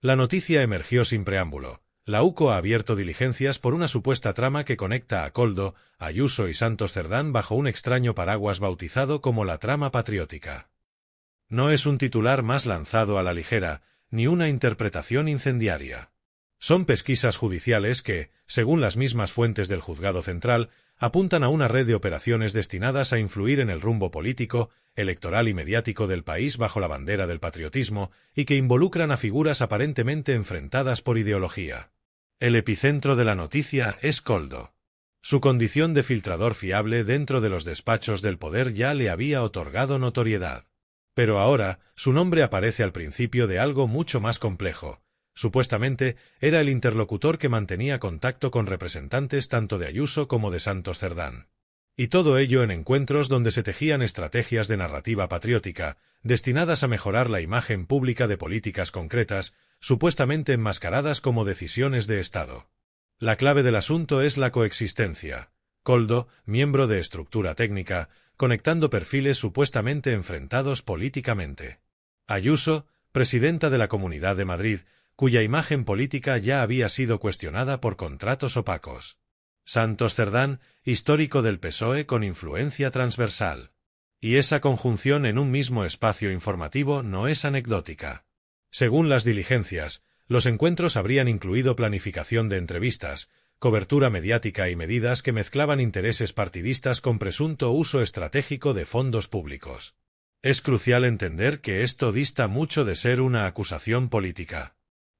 La noticia emergió sin preámbulo. La UCO ha abierto diligencias por una supuesta trama que conecta a Koldo, Ayuso y Santos Cerdán bajo un extraño paraguas bautizado como la trama patriótica. No es un titular más lanzado a la ligera, ni una interpretación incendiaria. Son pesquisas judiciales que, según las mismas fuentes del Juzgado Central, apuntan a una red de operaciones destinadas a influir en el rumbo político, electoral y mediático del país bajo la bandera del patriotismo y que involucran a figuras aparentemente enfrentadas por ideología. El epicentro de la noticia es Koldo. Su condición de filtrador fiable dentro de los despachos del poder ya le había otorgado notoriedad. Pero ahora, su nombre aparece al principio de algo mucho más complejo. Supuestamente, era el interlocutor que mantenía contacto con representantes tanto de Ayuso como de Santos Cerdán. Y todo ello en encuentros donde se tejían estrategias de narrativa patriótica, destinadas a mejorar la imagen pública de políticas concretas, supuestamente enmascaradas como decisiones de Estado. La clave del asunto es la coexistencia. Koldo, miembro de estructura técnica, conectando perfiles supuestamente enfrentados políticamente. Ayuso, presidenta de la Comunidad de Madrid, cuya imagen política ya había sido cuestionada por contratos opacos. Santos Cerdán, histórico del PSOE con influencia transversal. Y esa conjunción en un mismo espacio informativo no es anecdótica. Según las diligencias, los encuentros habrían incluido planificación de entrevistas, cobertura mediática y medidas que mezclaban intereses partidistas con presunto uso estratégico de fondos públicos. Es crucial entender que esto dista mucho de ser una acusación política.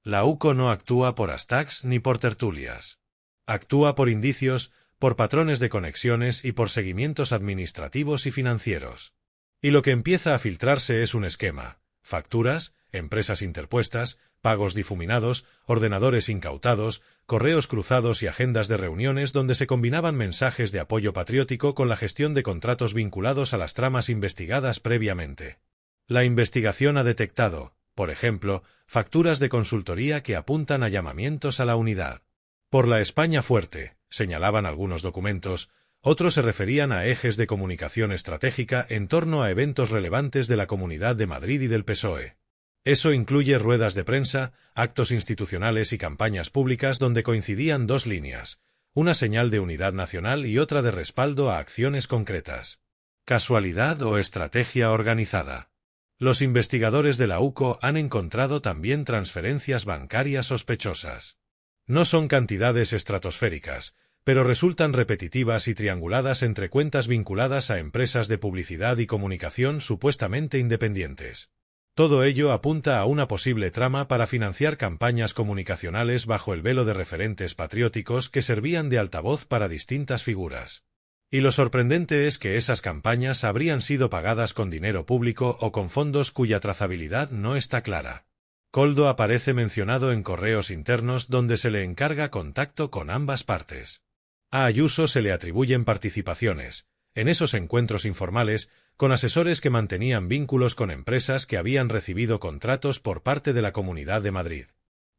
La UCO no actúa por hashtags ni por tertulias. Actúa por indicios, por patrones de conexiones y por seguimientos administrativos y financieros. Y lo que empieza a filtrarse es un esquema: facturas, empresas interpuestas, pagos difuminados, ordenadores incautados, correos cruzados y agendas de reuniones donde se combinaban mensajes de apoyo patriótico con la gestión de contratos vinculados a las tramas investigadas previamente. La investigación ha detectado, por ejemplo, facturas de consultoría que apuntan a llamamientos a la unidad. Por la España fuerte, señalaban algunos documentos, otros se referían a ejes de comunicación estratégica en torno a eventos relevantes de la Comunidad de Madrid y del PSOE. Eso incluye ruedas de prensa, actos institucionales y campañas públicas donde coincidían dos líneas, una señal de unidad nacional y otra de respaldo a acciones concretas. ¿Casualidad o estrategia organizada? Los investigadores de la UCO han encontrado también transferencias bancarias sospechosas. No son cantidades estratosféricas, pero resultan repetitivas y trianguladas entre cuentas vinculadas a empresas de publicidad y comunicación supuestamente independientes. Todo ello apunta a una posible trama para financiar campañas comunicacionales bajo el velo de referentes patrióticos que servían de altavoz para distintas figuras. Y lo sorprendente es que esas campañas habrían sido pagadas con dinero público o con fondos cuya trazabilidad no está clara. Koldo aparece mencionado en correos internos donde se le encarga contacto con ambas partes. A Ayuso se le atribuyen participaciones, en esos encuentros informales, con asesores que mantenían vínculos con empresas que habían recibido contratos por parte de la Comunidad de Madrid.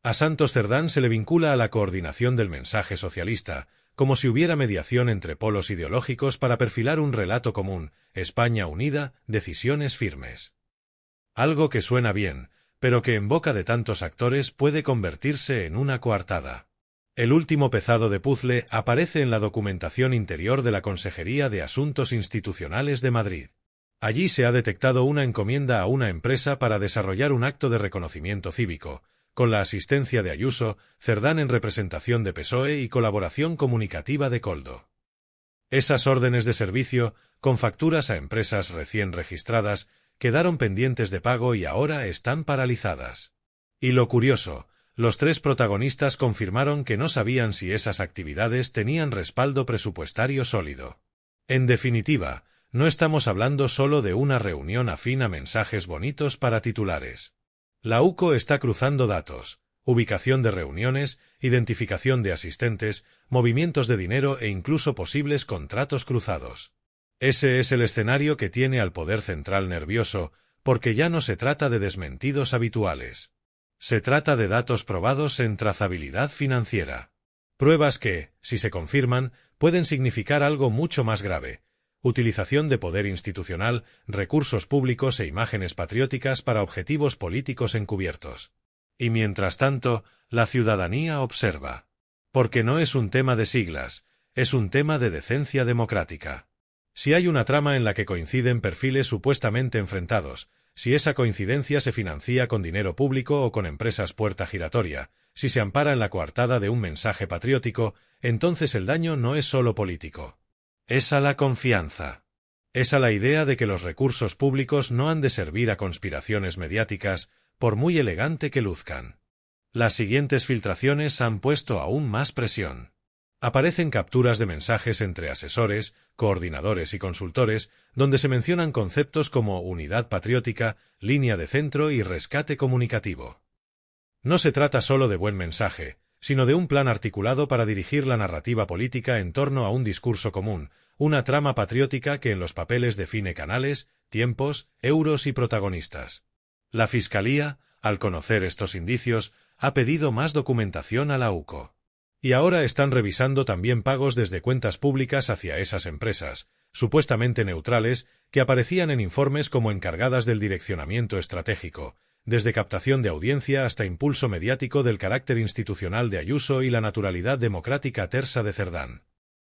A Santos Cerdán se le vincula a la coordinación del mensaje socialista, como si hubiera mediación entre polos ideológicos para perfilar un relato común: España unida, decisiones firmes. Algo que suena bien, pero que en boca de tantos actores puede convertirse en una coartada. El último pezado de puzzle aparece en la documentación interior de la Consejería de Asuntos Institucionales de Madrid. Allí se ha detectado una encomienda a una empresa para desarrollar un acto de reconocimiento cívico, con la asistencia de Ayuso, Cerdán en representación de PSOE y colaboración comunicativa de Koldo. Esas órdenes de servicio, con facturas a empresas recién registradas, quedaron pendientes de pago y ahora están paralizadas. Y lo curioso, los tres protagonistas confirmaron que no sabían si esas actividades tenían respaldo presupuestario sólido. En definitiva, no estamos hablando solo de una reunión afín a mensajes bonitos para titulares. La UCO está cruzando datos, ubicación de reuniones, identificación de asistentes, movimientos de dinero e incluso posibles contratos cruzados. Ese es el escenario que tiene al poder central nervioso, porque ya no se trata de desmentidos habituales. Se trata de datos probados en trazabilidad financiera. Pruebas que, si se confirman, pueden significar algo mucho más grave: utilización de poder institucional, recursos públicos e imágenes patrióticas para objetivos políticos encubiertos. Y mientras tanto, la ciudadanía observa. Porque no es un tema de siglas, es un tema de decencia democrática. Si hay una trama en la que coinciden perfiles supuestamente enfrentados, si esa coincidencia se financia con dinero público o con empresas puerta giratoria, si se ampara en la coartada de un mensaje patriótico, entonces el daño no es solo político. Es a la confianza. Es a la idea de que los recursos públicos no han de servir a conspiraciones mediáticas, por muy elegante que luzcan. Las siguientes filtraciones han puesto aún más presión. Aparecen capturas de mensajes entre asesores, coordinadores y consultores, donde se mencionan conceptos como unidad patriótica, línea de centro y rescate comunicativo. No se trata solo de buen mensaje, sino de un plan articulado para dirigir la narrativa política en torno a un discurso común, una trama patriótica que en los papeles define canales, tiempos, euros y protagonistas. La Fiscalía, al conocer estos indicios, ha pedido más documentación a la UCO. Y ahora están revisando también pagos desde cuentas públicas hacia esas empresas, supuestamente neutrales, que aparecían en informes como encargadas del direccionamiento estratégico, desde captación de audiencia hasta impulso mediático del carácter institucional de Ayuso y la naturalidad democrática tersa de Cerdán.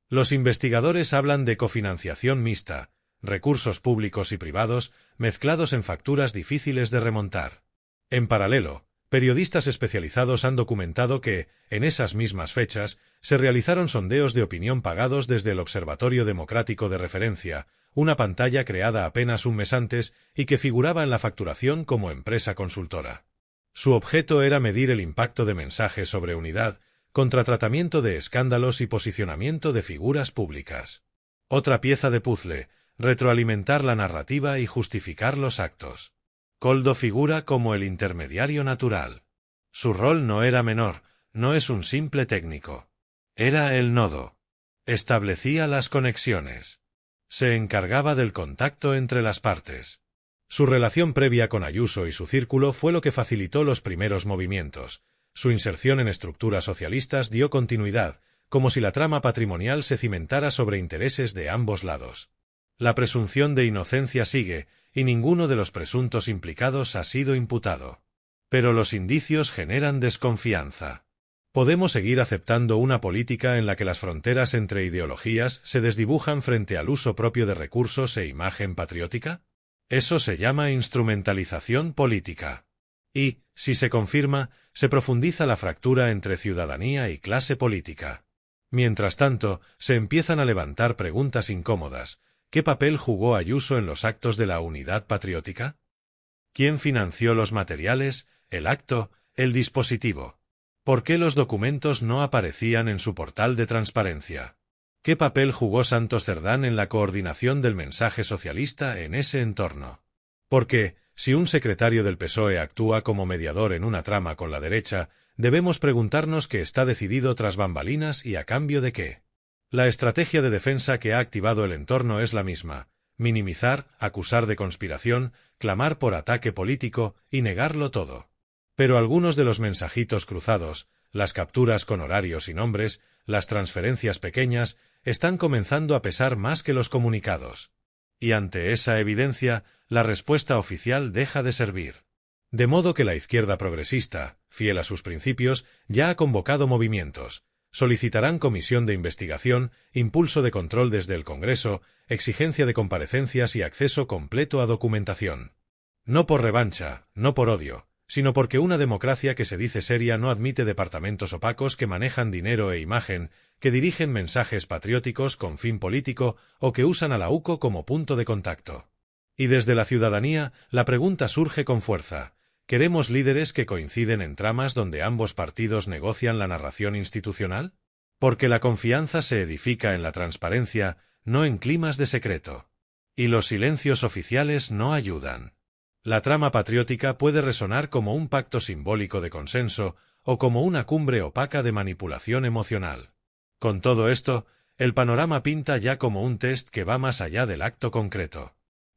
Los investigadores hablan de cofinanciación mixta, recursos públicos y privados mezclados en facturas difíciles de remontar. En paralelo, periodistas especializados han documentado que, en esas mismas fechas, se realizaron sondeos de opinión pagados desde el Observatorio Democrático de Referencia, una pantalla creada apenas un mes antes y que figuraba en la facturación como empresa consultora. Su objeto era medir el impacto de mensajes sobre unidad, contratratamiento de escándalos y posicionamiento de figuras públicas. Otra pieza de puzzle, retroalimentar la narrativa y justificar los actos. Koldo figura como el intermediario natural. Su rol no era menor, no es un simple técnico. Era el nodo. Establecía las conexiones. Se encargaba del contacto entre las partes. Su relación previa con Ayuso y su círculo fue lo que facilitó los primeros movimientos. Su inserción en estructuras socialistas dio continuidad, como si la trama patrimonial se cimentara sobre intereses de ambos lados. La presunción de inocencia sigue, y ninguno de los presuntos implicados ha sido imputado. Pero los indicios generan desconfianza. ¿Podemos seguir aceptando una política en la que las fronteras entre ideologías se desdibujan frente al uso propio de recursos e imagen patriótica? Eso se llama instrumentalización política. Y, si se confirma, se profundiza la fractura entre ciudadanía y clase política. Mientras tanto, se empiezan a levantar preguntas incómodas. ¿Qué papel jugó Ayuso en los actos de la unidad patriótica? ¿Quién financió los materiales, el acto, el dispositivo? ¿Por qué los documentos no aparecían en su portal de transparencia? ¿Qué papel jugó Santos Cerdán en la coordinación del mensaje socialista en ese entorno? Porque, si un secretario del PSOE actúa como mediador en una trama con la derecha, debemos preguntarnos qué está decidido tras bambalinas y a cambio de qué. La estrategia de defensa que ha activado el entorno es la misma: minimizar, acusar de conspiración, clamar por ataque político y negarlo todo. Pero algunos de los mensajitos cruzados, las capturas con horarios y nombres, las transferencias pequeñas, están comenzando a pesar más que los comunicados. Y ante esa evidencia, la respuesta oficial deja de servir. De modo que la izquierda progresista, fiel a sus principios, ya ha convocado movimientos. Solicitarán comisión de investigación, impulso de control desde el Congreso, exigencia de comparecencias y acceso completo a documentación. No por revancha, no por odio, sino porque una democracia que se dice seria no admite departamentos opacos que manejan dinero e imagen, que dirigen mensajes patrióticos con fin político o que usan a la UCO como punto de contacto. Y desde la ciudadanía, la pregunta surge con fuerza: ¿queremos líderes que coinciden en tramas donde ambos partidos negocian la narración institucional? Porque la confianza se edifica en la transparencia, no en climas de secreto. Y los silencios oficiales no ayudan. La trama patriótica puede resonar como un pacto simbólico de consenso o como una cumbre opaca de manipulación emocional. Con todo esto, el panorama pinta ya como un test que va más allá del acto concreto.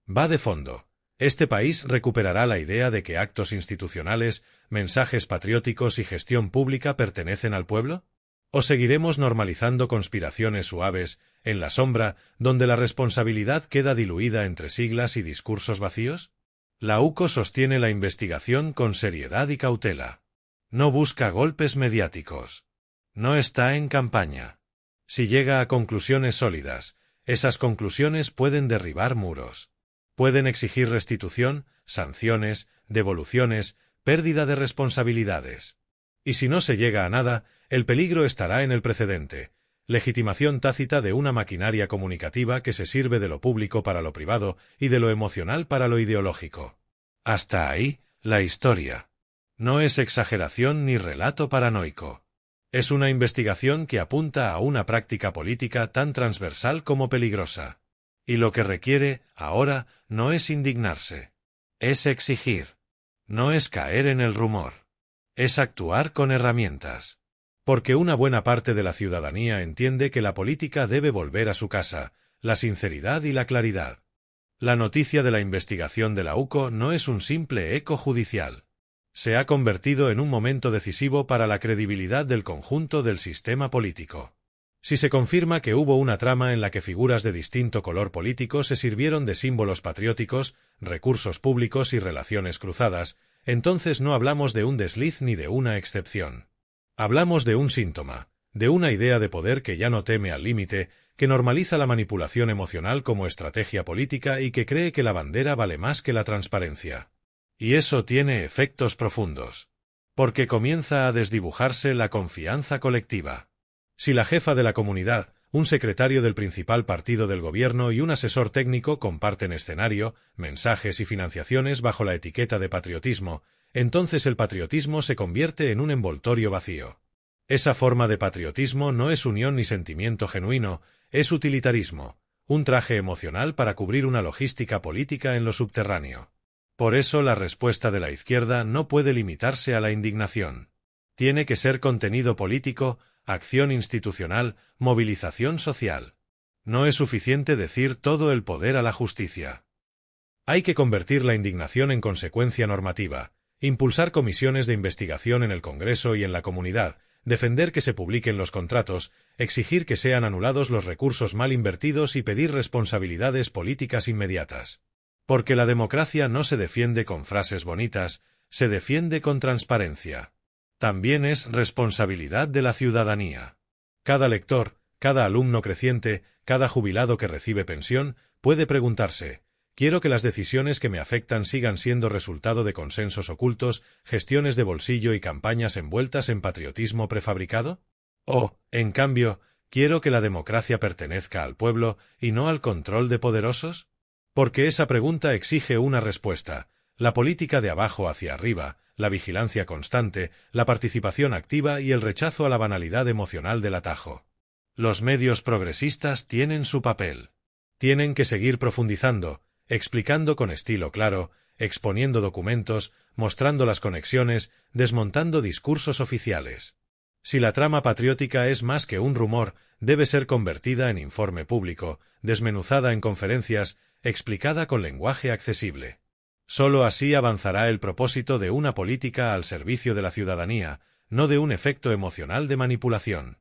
Va de fondo. ¿Este país recuperará la idea de que actos institucionales, mensajes patrióticos y gestión pública pertenecen al pueblo? ¿O seguiremos normalizando conspiraciones suaves, en la sombra, donde la responsabilidad queda diluida entre siglas y discursos vacíos? La UCO sostiene la investigación con seriedad y cautela. No busca golpes mediáticos. No está en campaña. Si llega a conclusiones sólidas, esas conclusiones pueden derribar muros. Pueden exigir restitución, sanciones, devoluciones, pérdida de responsabilidades. Y si no se llega a nada, el peligro estará en el precedente, legitimación tácita de una maquinaria comunicativa que se sirve de lo público para lo privado y de lo emocional para lo ideológico. Hasta ahí, la historia. No es exageración ni relato paranoico. Es una investigación que apunta a una práctica política tan transversal como peligrosa. Y lo que requiere, ahora, no es indignarse. Es exigir. No es caer en el rumor. Es actuar con herramientas. Porque una buena parte de la ciudadanía entiende que la política debe volver a su casa, la sinceridad y la claridad. La noticia de la investigación de la UCO no es un simple eco judicial. Se ha convertido en un momento decisivo para la credibilidad del conjunto del sistema político. Si se confirma que hubo una trama en la que figuras de distinto color político se sirvieron de símbolos patrióticos, recursos públicos y relaciones cruzadas, entonces no hablamos de un desliz ni de una excepción. Hablamos de un síntoma, de una idea de poder que ya no teme al límite, que normaliza la manipulación emocional como estrategia política y que cree que la bandera vale más que la transparencia. Y eso tiene efectos profundos. Porque comienza a desdibujarse la confianza colectiva. Si la jefa de la comunidad, un secretario del principal partido del gobierno y un asesor técnico comparten escenario, mensajes y financiaciones bajo la etiqueta de patriotismo, entonces el patriotismo se convierte en un envoltorio vacío. Esa forma de patriotismo no es unión ni sentimiento genuino, es utilitarismo, un traje emocional para cubrir una logística política en lo subterráneo. Por eso la respuesta de la izquierda no puede limitarse a la indignación. Tiene que ser contenido político, acción institucional, movilización social. No es suficiente decir todo el poder a la justicia. Hay que convertir la indignación en consecuencia normativa, impulsar comisiones de investigación en el Congreso y en la comunidad, defender que se publiquen los contratos, exigir que sean anulados los recursos mal invertidos y pedir responsabilidades políticas inmediatas. Porque la democracia no se defiende con frases bonitas, se defiende con transparencia. También es responsabilidad de la ciudadanía. Cada lector, cada alumno creciente, cada jubilado que recibe pensión, puede preguntarse: ¿quiero que las decisiones que me afectan sigan siendo resultado de consensos ocultos, gestiones de bolsillo y campañas envueltas en patriotismo prefabricado? ¿O, en cambio, quiero que la democracia pertenezca al pueblo y no al control de poderosos? Porque esa pregunta exige una respuesta: la política de abajo hacia arriba, la vigilancia constante, la participación activa y el rechazo a la banalidad emocional del atajo. Los medios progresistas tienen su papel. Tienen que seguir profundizando, explicando con estilo claro, exponiendo documentos, mostrando las conexiones, desmontando discursos oficiales. Si la trama patriótica es más que un rumor, debe ser convertida en informe público, desmenuzada en conferencias, explicada con lenguaje accesible. Solo así avanzará el propósito de una política al servicio de la ciudadanía, no de un efecto emocional de manipulación.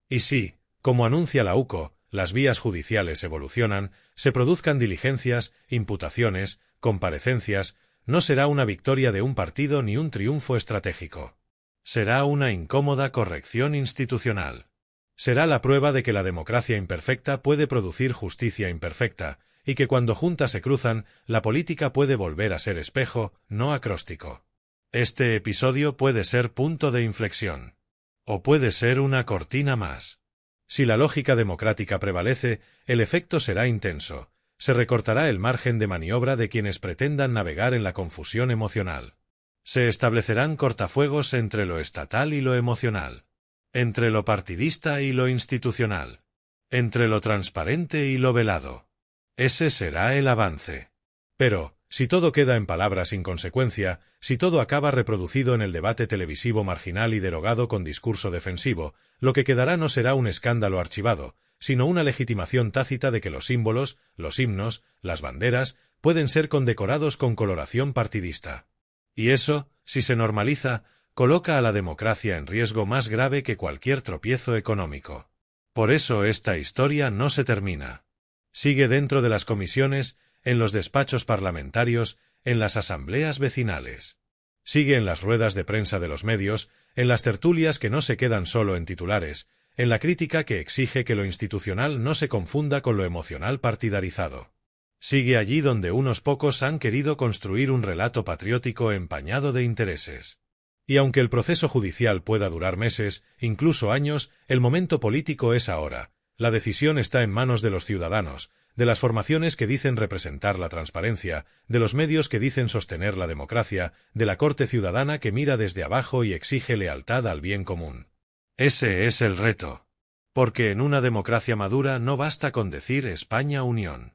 Y si, como anuncia la UCO, las vías judiciales evolucionan, se produzcan diligencias, imputaciones, comparecencias, no será una victoria de un partido ni un triunfo estratégico. Será una incómoda corrección institucional. Será la prueba de que la democracia imperfecta puede producir justicia imperfecta, y que cuando juntas se cruzan, la política puede volver a ser espejo, no acróstico. Este episodio puede ser punto de inflexión. O puede ser una cortina más. Si la lógica democrática prevalece, el efecto será intenso. Se recortará el margen de maniobra de quienes pretendan navegar en la confusión emocional. Se establecerán cortafuegos entre lo estatal y lo emocional. Entre lo partidista y lo institucional. Entre lo transparente y lo velado. Ese será el avance. Pero, si todo queda en palabras sin consecuencia, si todo acaba reproducido en el debate televisivo marginal y derogado con discurso defensivo, lo que quedará no será un escándalo archivado, sino una legitimación tácita de que los símbolos, los himnos, las banderas, pueden ser condecorados con coloración partidista. Y eso, si se normaliza, coloca a la democracia en riesgo más grave que cualquier tropiezo económico. Por eso esta historia no se termina. Sigue dentro de las comisiones, en los despachos parlamentarios, en las asambleas vecinales. Sigue en las ruedas de prensa de los medios, en las tertulias que no se quedan solo en titulares, en la crítica que exige que lo institucional no se confunda con lo emocional partidarizado. Sigue allí donde unos pocos han querido construir un relato patriótico empañado de intereses. Y aunque el proceso judicial pueda durar meses, incluso años, el momento político es ahora. La decisión está en manos de los ciudadanos, de las formaciones que dicen representar la transparencia, de los medios que dicen sostener la democracia, de la corte ciudadana que mira desde abajo y exige lealtad al bien común. Ese es el reto. Porque en una democracia madura no basta con decir España Unión.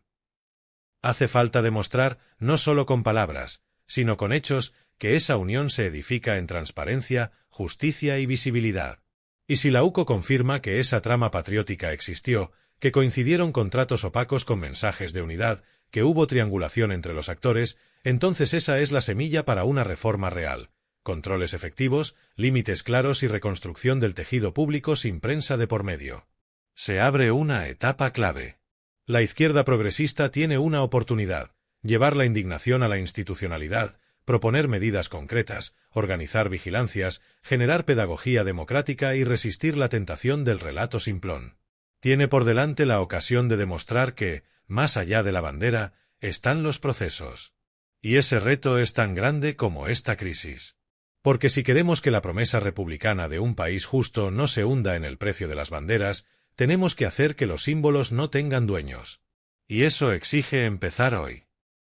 Hace falta demostrar, no solo con palabras, sino con hechos, que esa unión se edifica en transparencia, justicia y visibilidad. Y si la UCO confirma que esa trama patriótica existió, que coincidieron contratos opacos con mensajes de unidad, que hubo triangulación entre los actores, entonces esa es la semilla para una reforma real. Controles efectivos, límites claros y reconstrucción del tejido público sin prensa de por medio. Se abre una etapa clave. La izquierda progresista tiene una oportunidad: llevar la indignación a la institucionalidad, proponer medidas concretas, organizar vigilancias, generar pedagogía democrática y resistir la tentación del relato simplón. Tiene por delante la ocasión de demostrar que, más allá de la bandera, están los procesos. Y ese reto es tan grande como esta crisis. Porque si queremos que la promesa republicana de un país justo no se hunda en el precio de las banderas, tenemos que hacer que los símbolos no tengan dueños. Y eso exige empezar hoy.